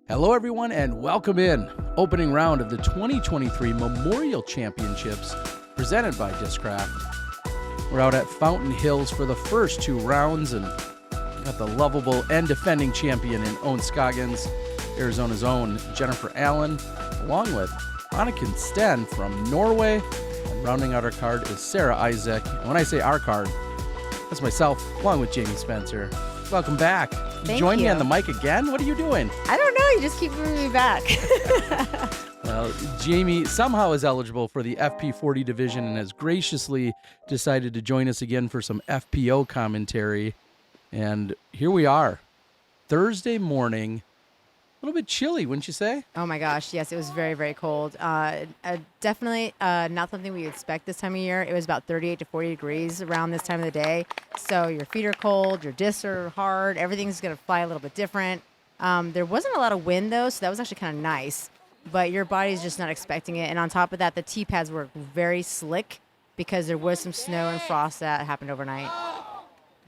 Hello, everyone, and welcome in. Opening round of the 2023 Memorial Championships presented by Discraft. We're out at Fountain Hills for the first two rounds and got the lovable and defending champion in Ohn Scoggins, Arizona's own Jennifer Allen, along with Anniken Steen from Norway. And rounding out our card is Sarah Isaac. And when I say our card, that's myself, along with Jamie Spencer. Welcome back. Thank Join you. me on the mic again? What are you doing? I don't know. You just keep moving me back. Well, Jamie somehow is eligible for the FP40 division and has graciously decided to join us again for some FPO commentary. And here we are, Thursday morning. A little bit chilly, wouldn't you say? Oh my gosh, yes, it was very, very cold. Definitely not something we expect this time of year. It was about 38 to 40 degrees around this time of the day. So your feet are cold, your discs are hard, everything's going to fly a little bit different. There wasn't a lot of wind though, so that was actually kind of nice. But your body's just not expecting it. And on top of that, the tee pads were very slick because there was some snow and frost that happened overnight.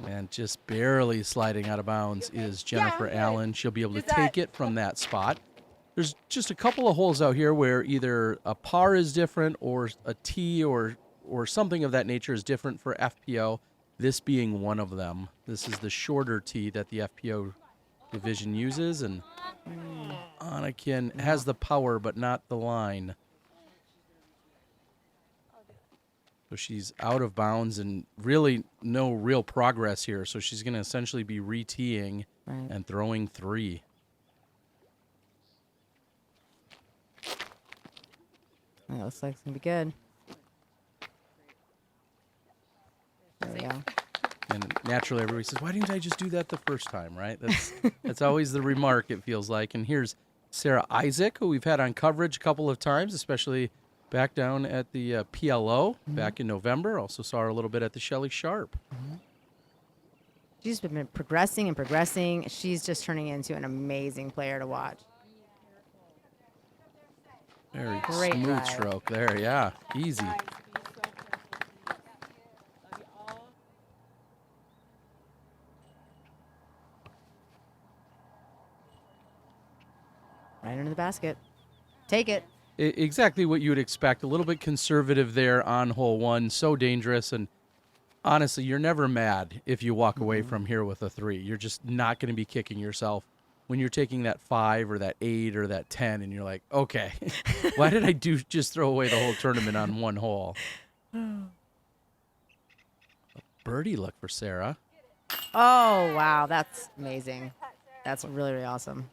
And just barely sliding out of bounds is Jennifer Allen. She'll be able to take it from that spot. There's just a couple of holes out here where either a par is different or a tee or something of that nature is different for FPO, this being one of them. This is the shorter tee that the FPO division uses, and Anniken has the power but not the line. So she's out of bounds and really no real progress here. So she's going to essentially be re-teeing and throwing three. That looks like it's going to be good. There we go. And naturally everybody says, why didn't I just do that the first time, right? That's always the remark, it feels like. And here's Sarah Isaac, who we've had on coverage a couple of times, especially back down at the PLO back in November. Also saw her a little bit at the Shelley Sharp. She's been progressing and progressing. She's just turning into an amazing player to watch. Very Great smooth drive. stroke there, yeah. Easy. Right under the basket. Take it. Exactly what you would expect. A little bit conservative there on hole one. So dangerous. And honestly, you're never mad if you walk away from here with a three. You're just not going to be kicking yourself when you're taking that 5 or that 8 or that 10 and you're like, okay, why did I just throw away the whole tournament on one hole? A birdie look for Sarah. Oh, wow. That's amazing. That's really, really awesome.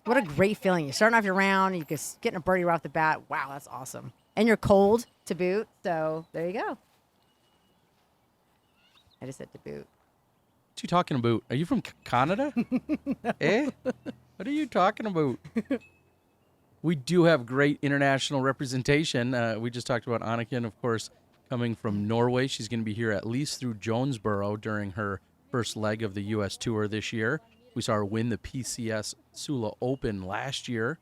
What a great feeling. You're starting off your round. You're just getting a birdie right off the bat. Wow, that's awesome. And you're cold to boot. So there you go. I just said to boot. What you talking about? Are you from Canada? Eh? What are you talking about? We do have great international representation. We just talked about Anniken, of course, coming from Norway. She's going to be here at least through Jonesboro during her first leg of the U.S. Tour this year. We saw her win the PCS Sula Open last year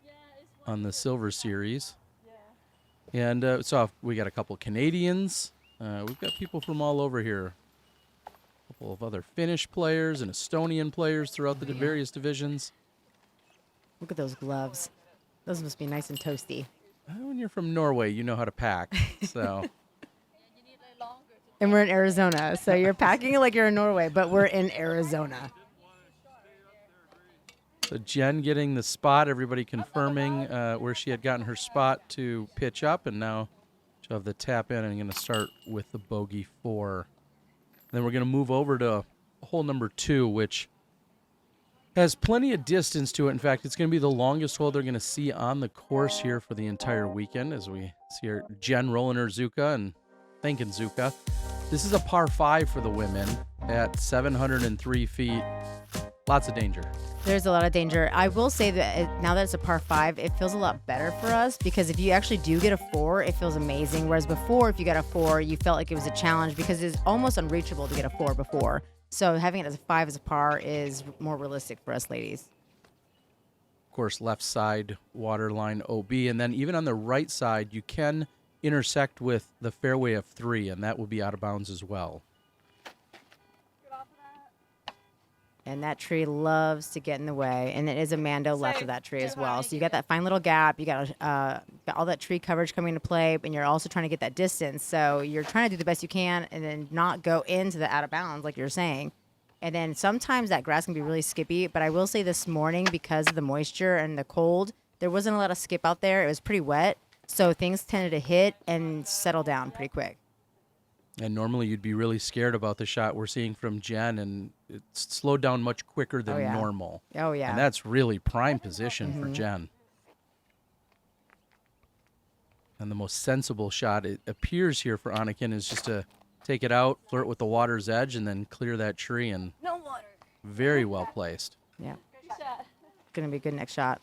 on the Silver Series. And so we got a couple Canadians. We've got people from all over here. A couple of other Finnish players and Estonian players throughout the various divisions. Look at those gloves. Those must be nice and toasty. When you're from Norway, you know how to pack. So And we're in Arizona. So you're packing it like you're in Norway, but we're in Arizona. So Jen getting the spot, everybody confirming where she had gotten her spot to pitch up, and now she'll have the tap in and going to start with the bogey 4. Then we're going to move over to hole number 2, which has plenty of distance to it. In fact, it's going to be the longest hole they're going to see on the course here for the entire weekend as we see her Jen rolling her Zuka and thanking Zuka. This is a par 5 for the women at 703 feet. Lots of danger. There's a lot of danger. I will say that now that it's a par 5, it feels a lot better for us because if you actually do get a 4, it feels amazing. Whereas before, if you got a 4, you felt like it was a challenge because it's almost unreachable to get a 4 before. So having it as a 5 as a par is more realistic for us ladies. Of course, left side waterline OB. And then even on the right side, you can intersect with the fairway of 3, and that will be out of bounds as well. And that tree loves to get in the way. And it is a Mando left of that tree as well. So you got that fine little gap. You got all that tree coverage coming into play, and you're also trying to get that distance. So you're trying to do the best you can and then not go into the out of bounds like you're saying. And then sometimes that grass can be really skippy. But I will say this morning, because of the moisture and the cold, there wasn't a lot of skip out there. It was pretty wet. So things tended to hit and settle down pretty quick. And normally you'd be really scared about the shot we're seeing from Jen, and it's slowed down much quicker than normal. Oh, yeah. And that's really prime position for Jen. And the most sensible shot, it appears here for Anniken, is just to take it out, flirt with the water's edge, and then clear that tree. And No water. very well placed. Yeah. Going to be a good next shot.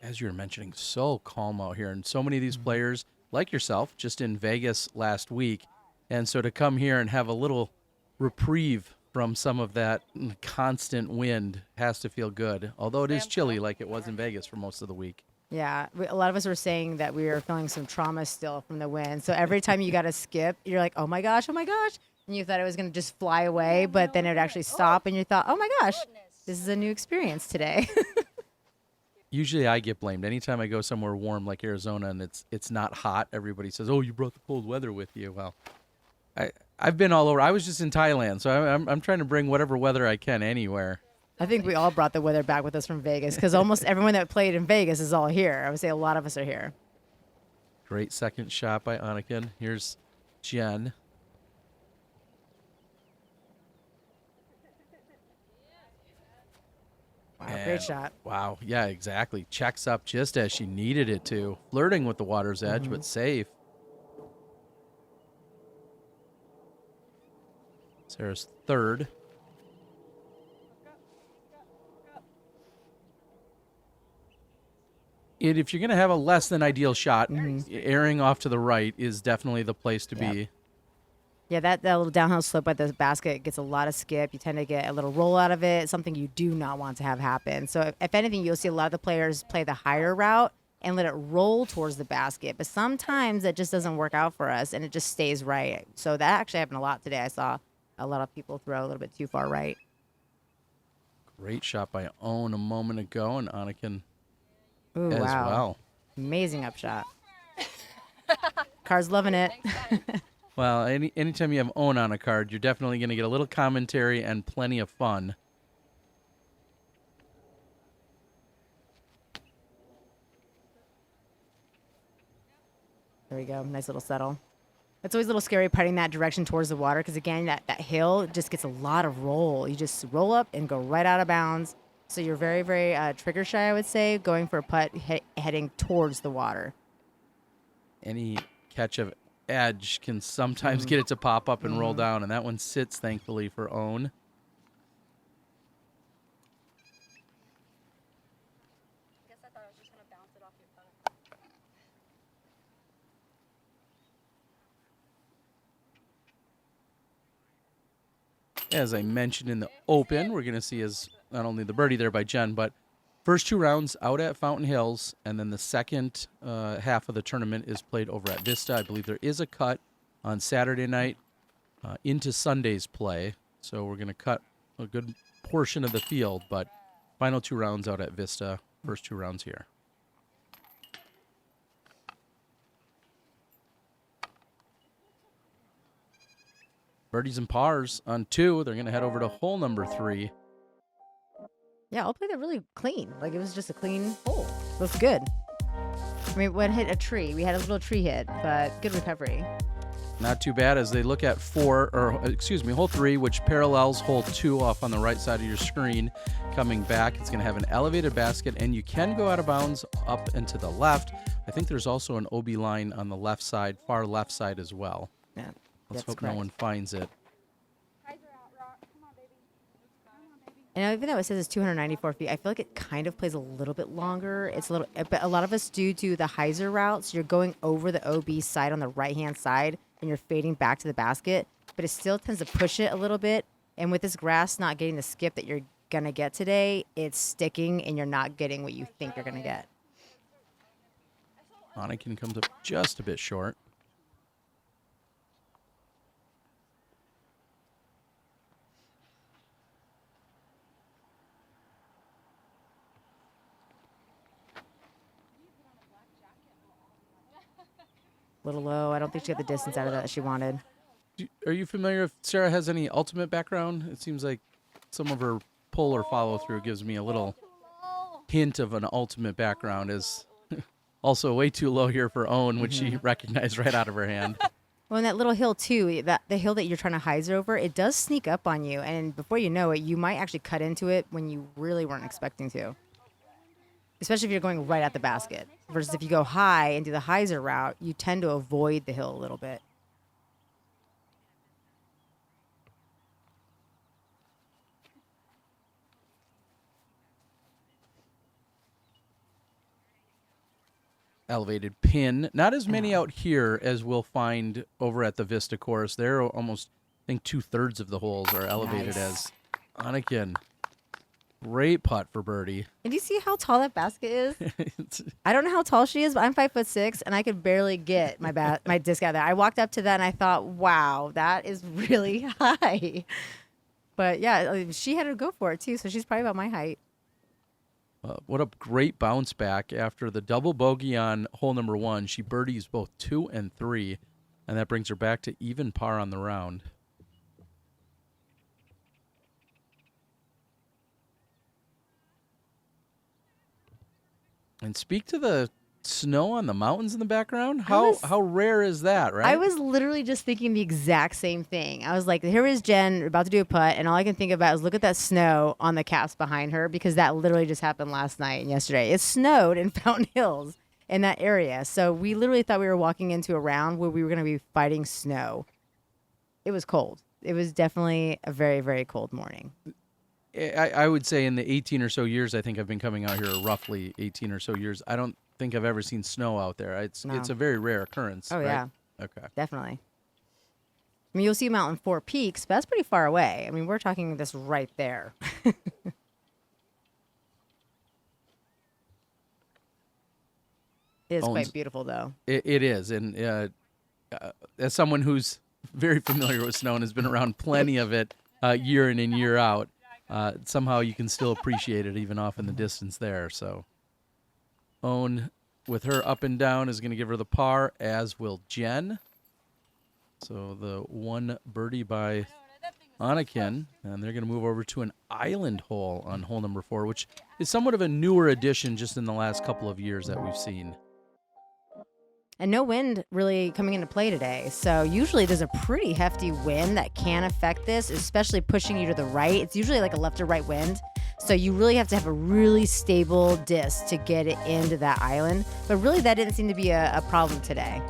As you were mentioning, so calm out here. And so many of these players, like yourself, just in Vegas last week. And so to come here and have a little reprieve from some of that constant wind has to feel good. Although it is chilly like it was in Vegas for most of the week. Yeah, a lot of us were saying that we were feeling some trauma still from the wind. So every time you got to skip, you're like, oh my gosh. And you thought it was going to just fly away, but then it would actually stop. And you thought, oh my gosh, this is a new experience today. Usually I get blamed. Anytime I go somewhere warm like Arizona and it's not hot, everybody says, oh, you brought the cold weather with you. Well, I've been all over. I was just in Thailand, so I'm trying to bring whatever weather I can anywhere. I think we all brought the weather back with us from Vegas because almost everyone that played in Vegas is all here. I would say a lot of us are here. Great second shot by Anniken. Here's Jen. Wow, great shot. Wow, yeah, exactly. Checks up just as she needed it to. Flirting with the water's edge, but safe. Sarah's third. If you're going to have a less than ideal shot, airing off to the right is definitely the place to be. Yeah, that little downhill slope by the basket gets a lot of skip. You tend to get a little roll out of it, something you do not want to have happen. So if anything, you'll see a lot of the players play the higher route and let it roll towards the basket. But sometimes that just doesn't work out for us, and it just stays right. So that actually happened a lot today. I saw a lot of people throw a little bit too far right. Great shot by Ohn a moment ago, and Anniken Ooh, as wow. well. Amazing upshot. Car's loving it. Well, anytime you have Ohn on a card, you're definitely going to get a little commentary and plenty of fun. There we go. Nice little settle. It's always a little scary putting that direction towards the water because, again, that hill just gets a lot of roll. You just roll up and go right out of bounds. So you're very, very trigger shy, I would say, going for a putt heading towards the water. Any catch of edge can sometimes get it to pop up and roll down, and that one sits, thankfully, for Ohn. I guess I thought I was just going to bounce it off your putter. As I mentioned in the open, we're going to see as not only the birdie there by Jen, but first two rounds out at Fountain Hills, and then the second half of the tournament is played over at Vista. I believe there is a cut on Saturday night into Sunday's play, so we're going to cut a good portion of the field, but final two rounds out at Vista, first two rounds here. Birdies and pars on two. They're going to head over to hole number 3. Yeah, I'll play that really clean. Like, it was just a clean hole. Looks good. I mean, when hit a tree, we had a little tree hit, but good recovery. Not too bad as they look at hole 3, which parallels hole 2 off on the right side of your screen. Coming back, it's going to have an elevated basket, and you can go out of bounds up and to the left. I think there's also an OB line on the left side, far left side as well. Yeah, Let's that's hope correct. no one finds it. And even though it says it's 294 feet, I feel like it kind of plays a little bit longer. It's a little, but a lot of us do the hyzer route. So you're going over the OB side on the right-hand side, and you're fading back to the basket. But it still tends to push it a little bit. And with this grass not getting the skip that you're going to get today, it's sticking, and you're not getting what you think you're going to get. Anniken comes up just a bit short. Little low. I don't think she got the distance out of that she wanted. Are you familiar if Sarah has any ultimate background? It seems like some of her pull or follow through gives me a little hint of an ultimate background. Is also way too low here for Ohn, which she recognized right out of her hand. Well, and that little hill too, that the hill that you're trying to hyzer over, it does sneak up on you, and before you know it, you might actually cut into it when you really weren't expecting to. Especially if you're going right at the basket. Versus if you go high and do the hyzer route, you tend to avoid the hill a little bit. Elevated pin. Not as many out here as we'll find over at the Vista course. They're almost, I think, 2/3 of the holes are elevated as Anniken. Great putt for birdie. And do you see how tall that basket is? I don't know how tall she is, but I'm 5'6", and I could barely get my disc out of there. I walked up to that and I thought, wow, that is really high. But yeah, she had to go for it too, so she's probably about my height. What a great bounce back after the double bogey on hole number 1. She birdies both 2 and 3, and that brings her back to even par on the round. And speak to the snow on the mountains in the background. How rare is that, right? I was literally just thinking the exact same thing. I was like, here is Jen about to do a putt, and all I can think about is look at that snow on the caps behind her, because that literally just happened last night and yesterday. It snowed in Fountain Hills in that area. So we literally thought we were walking into a round where we were going to be fighting snow. It was cold. It was definitely a very, very cold morning. I would say in the 18 or so years I think I've been coming out here, roughly 18 or so years, I don't think I've ever seen snow out there. It's a very rare occurrence. Oh, right? yeah. Okay. Definitely. I mean, you'll see Mountain Four Peaks, but that's pretty far away. I mean, we're talking this right there. It is quite beautiful, though. It is. And as someone who's very familiar with snow and has been around plenty of it year in and year out, somehow you can still appreciate it even off in the distance there. So Ohn, with her up and down, is going to give her the par, as will Jen. So the one birdie by Anniken, and they're going to move over to an island hole on hole number 4, which is somewhat of a newer addition just in the last couple of years that we've seen. And no wind really coming into play today. So usually there's a pretty hefty wind that can affect this, especially pushing you to the right. It's usually like a left or right wind. So you really have to have a really stable disc to get it into that island. But really that didn't seem to be a problem today.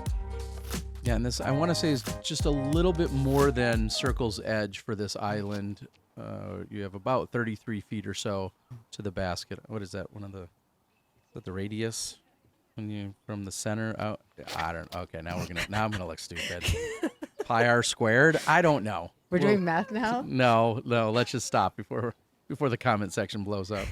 Yeah, and this, I want to say, is just a little bit more than circle's edge for this island. You have about 33 feet or so to the basket. What is that? Is that the radius? When you from the center out, I don't. Okay, now I'm gonna look stupid. Pi r squared. I don't know. We're doing math now. No. Let's just stop before the comment section blows up.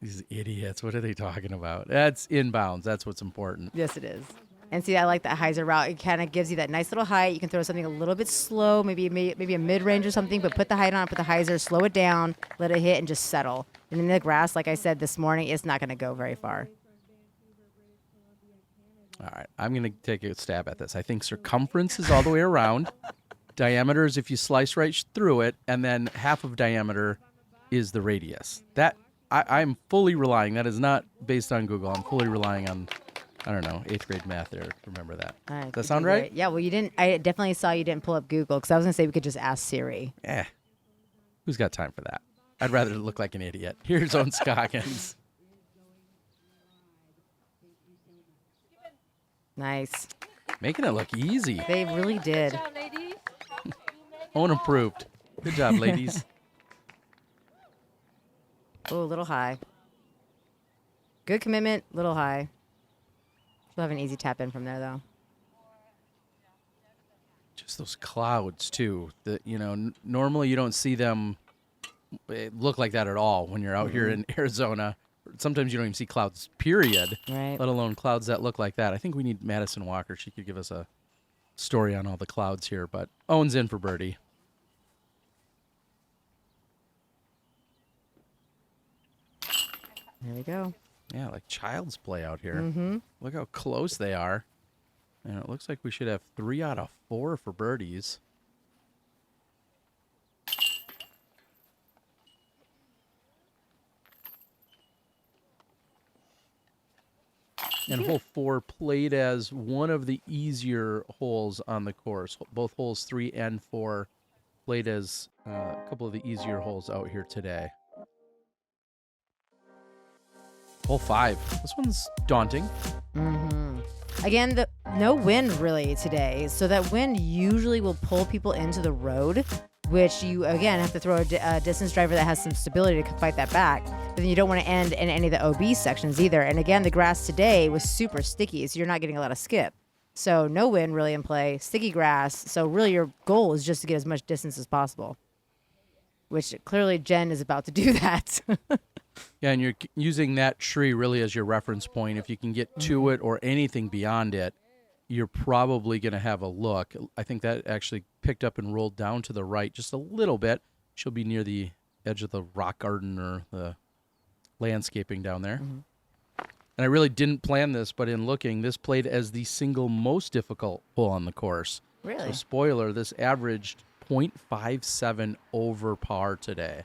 These idiots. What are they talking about? That's inbounds. That's what's important. Yes, it is. And see, I like that hyzer route. It kind of gives you that nice little height. You can throw something a little bit slow, maybe a mid-range or something, but put the height on, put the hyzer, slow it down, let it hit, and just settle. And in the grass, like I said this morning, it's not going to go very far. All right, I'm going to take a stab at this. I think circumference is all the way around. Diameter is if you slice right through it, and then half of diameter is the radius. That I'm fully relying. That is not based on Google. I'm fully relying on, I don't know, 8th grade math there. Remember that. All right, Does that sound right? Yeah, well, you didn't. I definitely saw you didn't pull up Google, because I was going to say we could just ask Siri. Who's got time for that? I'd rather look like an idiot. Here's Ohn Scoggins. Nice. Making it look easy. They really did. Good job, ladies. Ohn approved. Good job, ladies. Oh, a little high. Good commitment, little high. She'll have an easy tap in from there, though. Just those clouds, too. Normally you don't see them look like that at all when you're out here in Arizona. sometimes you don't even see clouds, period, Right. let alone clouds that look like that. I think we need Madison Walker. She could give us a story on all the clouds here, but Owen's in for birdie. There we go. Yeah, like child's play out here. Mm-hmm. Look how close they are. And it looks like we should have 3 out of 4 for birdies. And hole 4 played as one of the easier holes on the course. Both holes 3 and 4 played as a couple of the easier holes out here today. Hole 5. This one's daunting. Mm-hmm. Again, no wind really today, so that wind usually will pull people into the road, which you, again, have to throw a distance driver that has some stability to fight that back. But then you don't want to end in any of the OB sections either. And again, the grass today was super sticky, so you're not getting a lot of skip. So no wind really in play, sticky grass. So really your goal is just to get as much distance as possible, which clearly Jen is about to do that. Yeah, and you're using that tree really as your reference point. If you can get to it or anything beyond it, you're probably going to have a look. I think that actually picked up and rolled down to the right just a little bit. She'll be near the edge of the rock garden or the landscaping down there. Mm-hmm. And I really didn't plan this, but in looking, this played as the single most difficult hole on the course. Really? So spoiler, this averaged 0.57 over par today.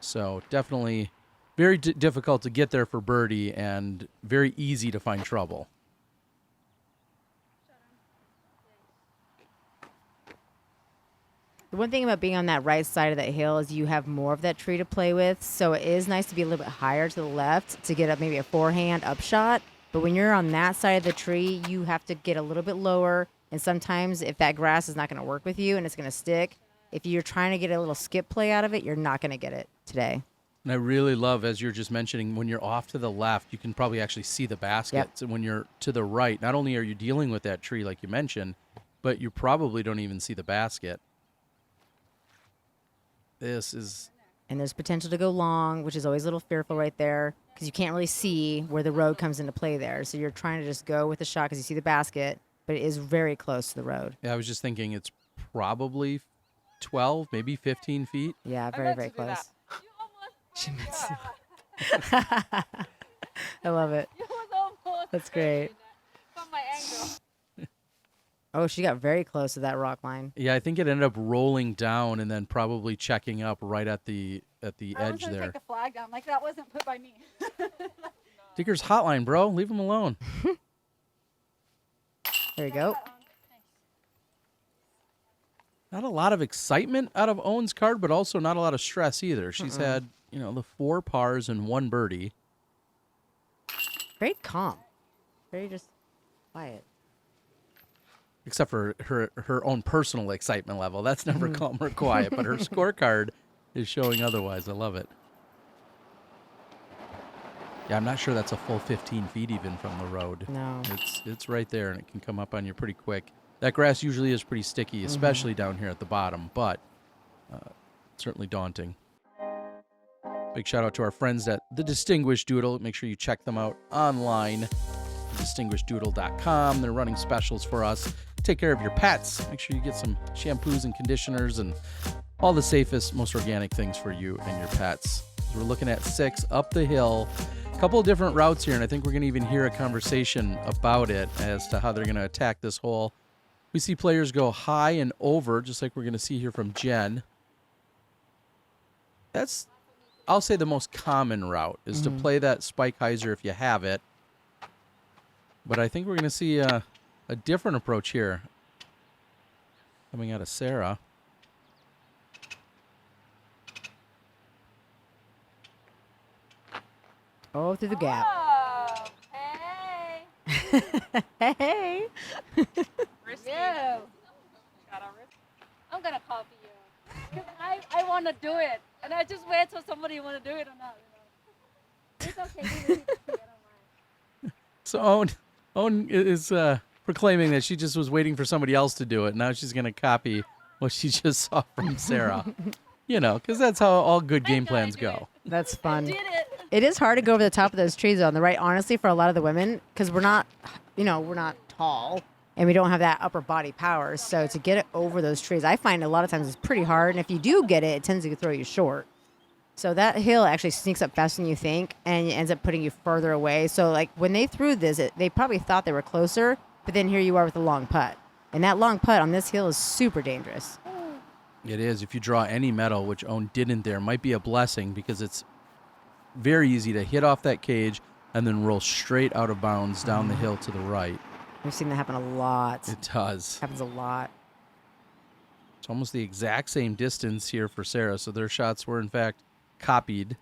So definitely very difficult to get there for birdie and very easy to find trouble. The one thing about being on that right side of that hill is you have more of that tree to play with. So it is nice to be a little bit higher to the left to get up maybe a forehand upshot. But when you're on that side of the tree, you have to get a little bit lower. And sometimes if that grass is not going to work with you and it's going to stick, if you're trying to get a little skip play out of it, you're not going to get it today. And I really love, as you're just mentioning, when you're off to the left, you can probably actually see the baskets. Yep. And when you're to the right, not only are you dealing with that tree like you mentioned, but you probably don't even see the basket. This is... And there's potential to go long, which is always a little fearful right there because you can't really see where the road comes into play there. So you're trying to just go with the shot because you see the basket, but it is very close to the road. Yeah, I was just thinking it's probably 12, maybe 15 feet. Yeah, very, very close. She meant to. I love it. That's great. From my angle. Oh, she got very close to that rock line. Yeah, I think it ended up rolling down and then probably checking up right at the I edge was gonna there. take the flag down. Like that wasn't put by me. Digger's hotline, bro. Leave him alone. There you go. Not a lot of excitement out of Owen's card, but also not a lot of stress either. She's had, the 4 pars and 1 birdie. Very calm. Very just quiet. Except for her own personal excitement level. That's never calm or quiet, but her scorecard is showing otherwise. I love it. Yeah, I'm not sure that's a full 15 feet even from the road. No. It's right there, and it can come up on you pretty quick. That grass usually is pretty sticky, especially down here at the bottom, but certainly daunting. Big shout out to our friends at The Distinguished Doodle. Make sure you check them out online, distinguisheddoodle.com. They're running specials for us. Take care of your pets. Make sure you get some shampoos and conditioners and all the safest, most organic things for you and your pets. We're looking at 6 up the hill. A couple of different routes here, and I think we're going to even hear a conversation about it as to how they're going to attack this hole. We see players go high and over, just like we're going to see here from Jen. That's, I'll say, the most common route is to play that spike hyzer if you have it. But I think we're going to see a different approach here coming out of Sarah. Oh, through the gap. Oh, hey. Hey. Yeah. I'm gonna copy you. 'Cause I want to do it, and I just wait till somebody want to do it or not. It's okay. I don't mind. So Ohn is proclaiming that she just was waiting for somebody else to do it. Now she's going to copy what she just saw from Sarah. Because that's how all good game plans go. That's I fun. did it. It is hard to go over the top of those trees on the right, honestly, for a lot of the women, because we're not tall and we don't have that upper body power. So to get it over those trees, I find a lot of times it's pretty hard. And if you do get it, it tends to throw you short. So that hill actually sneaks up faster than you think, and it ends up putting you further away. So like when they threw this, they probably thought they were closer, but then here you are with a long putt. And that long putt on this hill is super dangerous. It is. If you draw any metal, which Ohn didn't there, might be a blessing because it's very easy to hit off that cage and then roll straight out of bounds down the hill to the right. We've seen that happen a lot. It does. Happens a lot. It's almost the exact same distance here for Sarah, so their shots were, in fact, copied.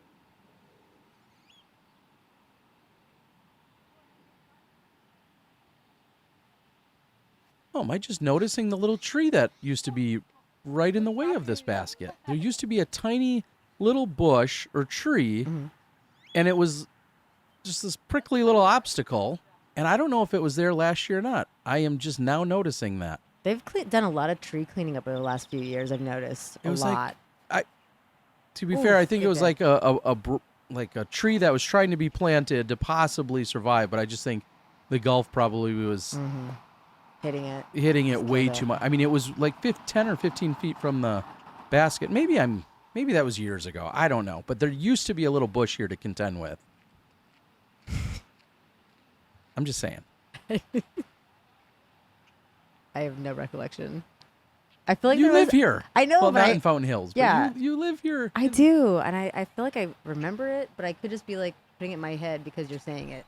Oh, am I just noticing the little tree that used to be right in the way of this basket? There used to be a tiny little bush or tree, and it was just this prickly little obstacle, and I don't know if it was there last year or not. I am just now noticing that. They've done a lot of tree cleaning up over the last few years, I've noticed. It was lot. To be fair, I think it was like a tree that was trying to be planted to possibly survive, but I just think the golf probably was hitting it way too much. I mean, it was like 10 or 15 feet from the basket. Maybe that was years ago. I don't know, but there used to be a little bush here to contend with. I'm just saying. I have no recollection. I feel like you live here. I know, well, but not in Fountain Hills. But yeah, you live here. I do, and I feel like I remember it, but I could just be like putting it in my head because you're saying it.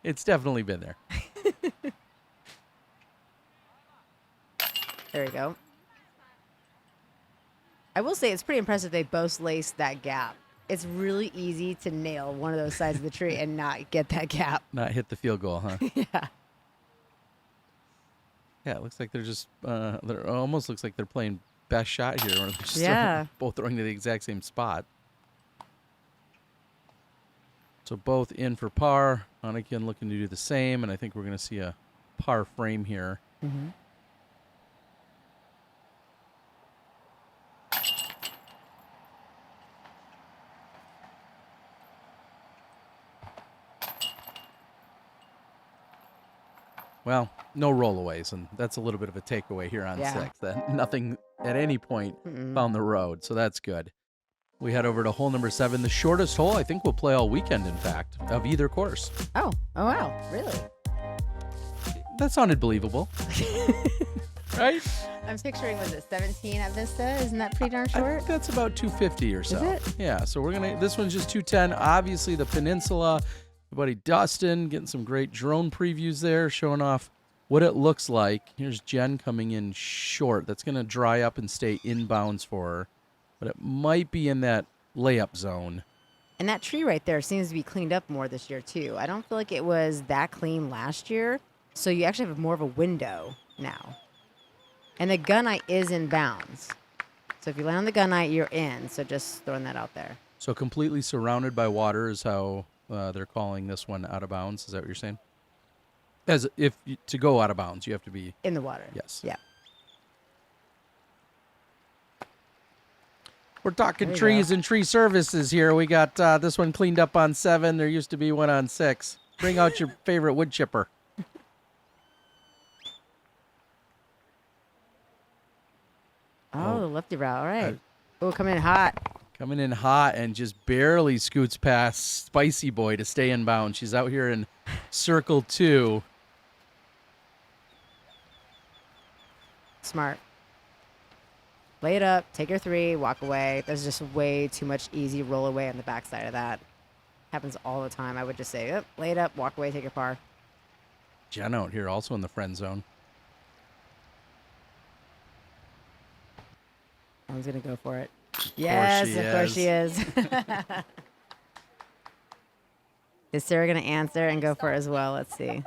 It's definitely been there. There we go. I will say it's pretty impressive they both laced that gap. It's really easy to nail one of those sides of the tree and not get that gap. Not hit the field goal, huh? Yeah. Yeah, it looks like they're just, it almost looks like they're playing best shot here. Or they're just both throwing to the exact same spot. So both in for par. Anniken looking to do the same, and I think we're going to see a par frame here. Mm-hmm. Well, no rollaways, and that's a little bit of a takeaway here on 6. That nothing at any point found the road, so that's good. We head over to hole number 7, the shortest hole I think we'll play all weekend, in fact, of either course. Oh wow, really? That sounded believable. Right? I'm picturing, was it 17 at Vista? Isn't that pretty darn short? I think that's about 250 or so. Is it? Yeah, so this one's just 210. Obviously, the Peninsula. My buddy Dustin getting some great drone previews there, showing off what it looks like. Here's Jen coming in short. That's going to dry up and stay inbounds for her, but it might be in that layup zone. And that tree right there seems to be cleaned up more this year, too. I don't feel like it was that clean last year, so you actually have more of a window now. And the gunite is in bounds. So if you land on the gunite, you're in. So just throwing that out there. So completely surrounded by water is how they're calling this one out of bounds. Is that what you're saying? As if to go out of bounds, you have to be in the water. Yes. Yeah. We're talking trees and tree services here. We got this one cleaned up on 7. There used to be one on 6. Bring out your favorite wood chipper. Oh, the lefty route. All right. Oh, coming in hot. Coming in hot and just barely scoots past Spicy Boy to stay in bounds. She's out here in circle 2. Smart. Lay it up, take your 3, walk away. There's just way too much easy roll away on the backside of that. Happens all the time. I would just say, lay it up, walk away, take your par. Jen out here also in the friend zone. One's going to go for it. Yes, of course she is. Is Sarah going to answer and go for it as well? Let's see.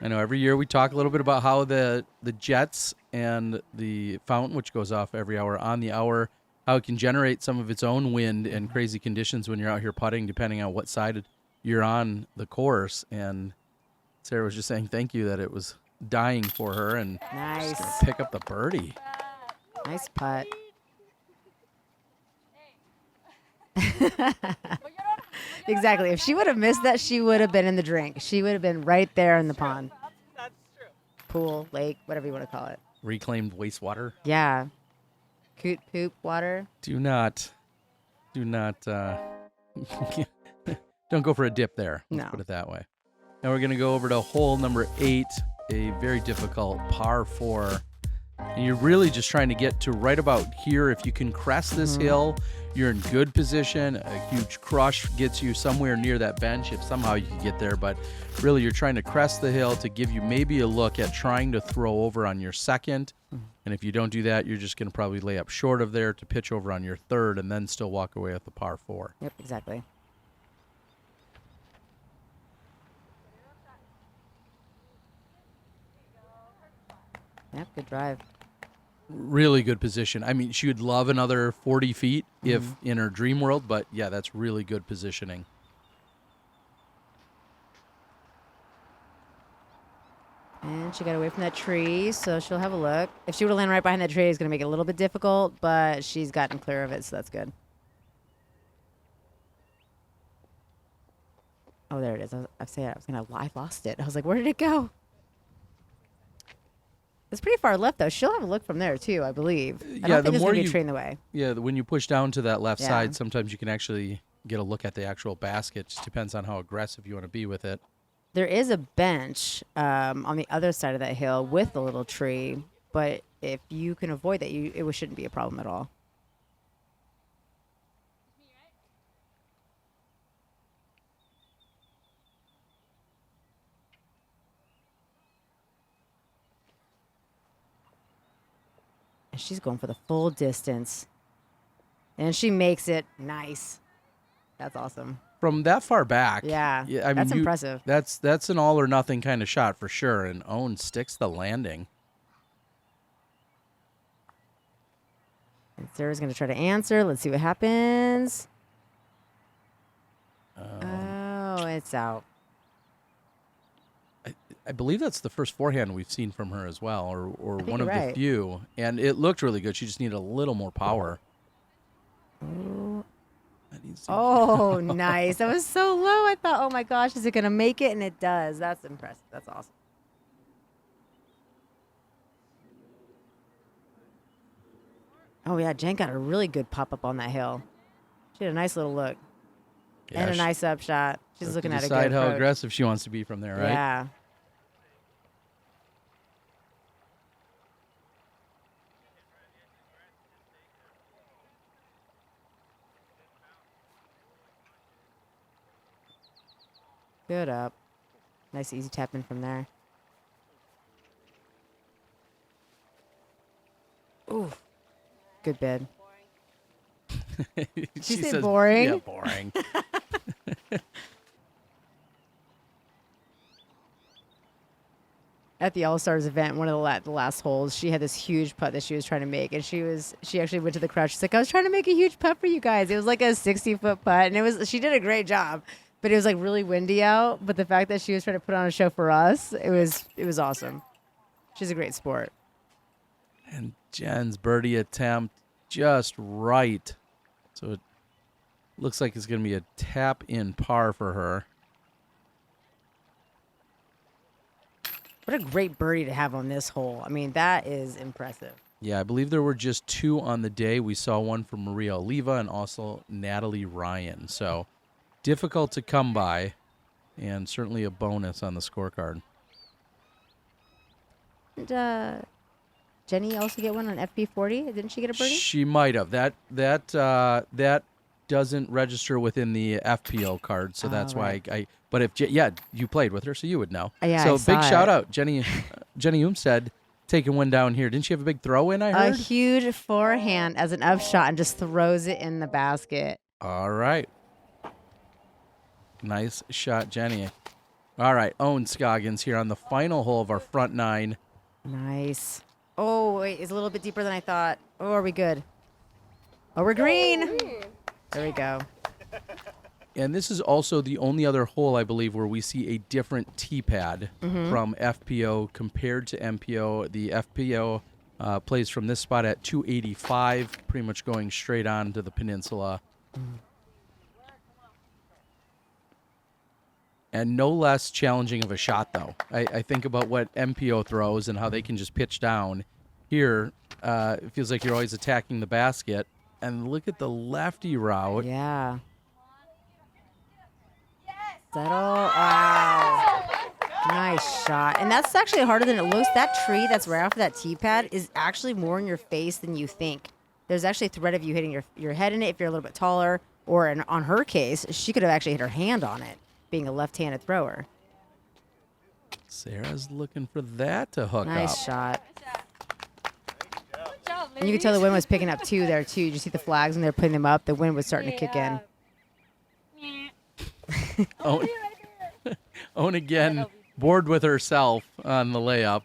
I know every year we talk a little bit about how the jets and the fountain, which goes off every hour on the hour, how it can generate some of its own wind and crazy conditions when you're out here putting, depending on what side you're on the course. And Sarah was just saying thank you that it was dying for her, and nice. Just gonna pick up the birdie. Nice putt. Exactly. If she would have missed that, she would have been in the drink. She would have been right there in the pond. That's true. Pool, lake, whatever you want to call it. Reclaimed wastewater. Yeah. Coot poop water. Do not, don't go for a dip there. Let's No. put it that way. Now we're going to go over to hole number 8, a very difficult par 4. And you're really just trying to get to right about here. If you can crest this hill, you're in good position. A huge crush gets you somewhere near that bench if somehow you can get there. But really, you're trying to crest the hill to give you maybe a look at trying to throw over on your second. And if you don't do that, you're just going to probably lay up short of there to pitch over on your third and then still walk away with the par 4. Yep, exactly. Yep, good drive. Really good position. I mean, she would love another 40 feet if in her dream world, but yeah, that's really good positioning. And she got away from that tree, so she'll have a look. If she were to land right behind that tree, it's going to make it a little bit difficult, but she's gotten clear of it, so that's good. Oh, there it is. I lost it. I was like, where did it go? It's pretty far left, though. She'll have a look from there, too, I believe. I Yeah, don't the think there's more going to be you- a tree in the way. Yeah, when you push down to that left Yeah. side, sometimes you can actually get a look at the actual basket. Just depends on how aggressive you want to be with it. There is a bench on the other side of that hill with the little tree, but if you can avoid that, it shouldn't be a problem at all. And she's going for the full distance. And she makes it nice. That's awesome. From that far back, Yeah, I mean, that's impressive. That's an all or nothing kind of shot for sure. And Ohn sticks the landing. And Sarah's going to try to answer. Let's see what happens. Oh, it's out. I believe that's the first forehand we've seen from her as well, or think one of you're the right. few. And it looked really good. She just needed a little more power. That needs to- Oh, nice. That was so low. I thought, oh my gosh, is it going to make it? And it does. That's impressive. That's awesome. Oh, yeah. Jen got a really good pop up on that hill. She had a nice little look Yeah, and a she- nice up shot. She's have to looking at a good decide how approach. aggressive she wants to be from there, right? Yeah. Good up. Nice easy tap in from there. Ooh. Good bid. She say says, boring? Yeah, boring. At the All-Stars event, one of the last holes, she had this huge putt that she was trying to make, and she actually went to the crowd. She's like, I was trying to make a huge putt for you guys. It was like a 60-foot putt, and she did a great job, but it was like really windy out. But the fact that she was trying to put on a show for us, it was awesome. She's a great sport. And Jen's birdie attempt just right. So it looks like it's going to be a tap-in par for her. What a great birdie to have on this hole. I mean, that is impressive. Yeah, I believe there were just 2 on the day. We saw one from Maria Oliva and also Natalie Ryan. So difficult to come by, and certainly a bonus on the scorecard. And Jenny also get one on FP40? Didn't she get a birdie? She might have. That doesn't register within the FPO card, so that's why right. I. But if you played with her, so you would know. Yeah, So I saw big shout it. out, Jenny Umstead, taking one down here. Didn't she have a big throw in? I A heard. huge forehand as an up shot and just throws it in the basket. All right. Nice shot, Jenny. All right, Ohn Scoggins here on the final hole of our front 9. Nice. Oh, wait, it's a little bit deeper than I thought. Oh, are we good? Oh, we're green. There we go. And this is also the only other hole, I believe, where we see a different tee pad from FPO compared to MPO. The FPO plays from this spot at 285, pretty much going straight on to the peninsula. And no less challenging of a shot, though. I think about what MPO throws and how they can just pitch down. Here, it feels like you're always attacking the basket. And look at the lefty route. Yeah. Settle. Wow. Nice shot. And that's actually harder than it looks. That tree that's right off of that tee pad is actually more in your face than you think. There's actually a threat of you hitting your head in it if you're a little bit taller. Or on her case, she could have actually hit her hand on it, being a left-handed thrower. Sarah's looking for that to hook up. Nice shot. Good job, And you could tell the wind was picking up too there too. You see the flags when they're putting them up. The wind was starting to kick in. Ohn, Ohn again, bored with herself on the layup.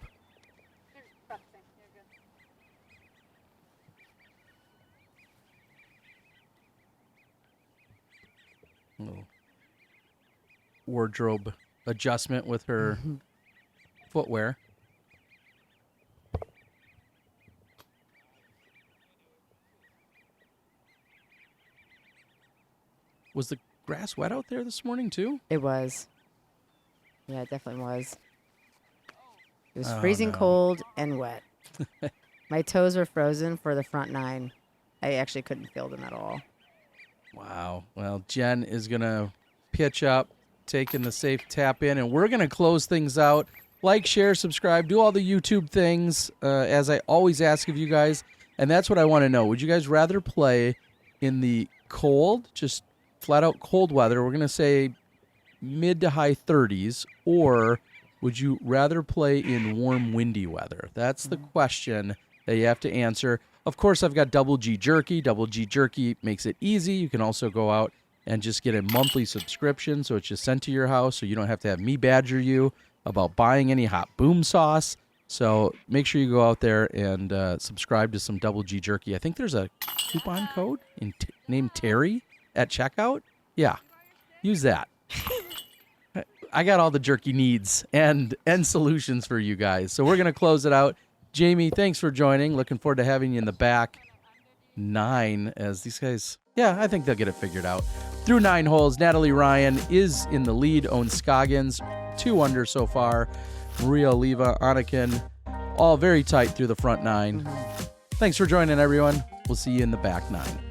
Little wardrobe adjustment with her footwear. Was the grass wet out there this morning too? It was. Yeah, it definitely was. It was Oh, freezing no. cold and wet. My toes were frozen for the front nine. I actually couldn't feel them at all. Wow. Well, Jen is going to pitch up, taking the safe tap in, and we're going to close things out. Like, share, subscribe, do all the YouTube things, as I always ask of you guys. And that's what I want to know. Would you guys rather play in the cold, just flat out cold weather? We're going to say mid to high 30s, or would you rather play in warm, windy weather? That's the question that you have to answer. Of course, I've got Double G Jerky. Double G Jerky makes it easy. You can also go out and just get a monthly subscription, so it's just sent to your house, so you don't have to have me badger you about buying any hot boom sauce. So make sure you go out there and subscribe to some Double G Jerky. I think there's a coupon code named Terry at checkout. Yeah, use that. I got all the jerky needs and solutions for you guys. So we're going to close it out. Jamie, thanks for joining. Looking forward to having you in the back 9 as these guys, yeah, I think they'll get it figured out. Through 9 holes, Natalie Ryan is in the lead. Ohn Scoggins, 2 under so far. Maria Oliva, Anniken, all very tight through the front 9. Thanks for joining, everyone. We'll see you in the back 9.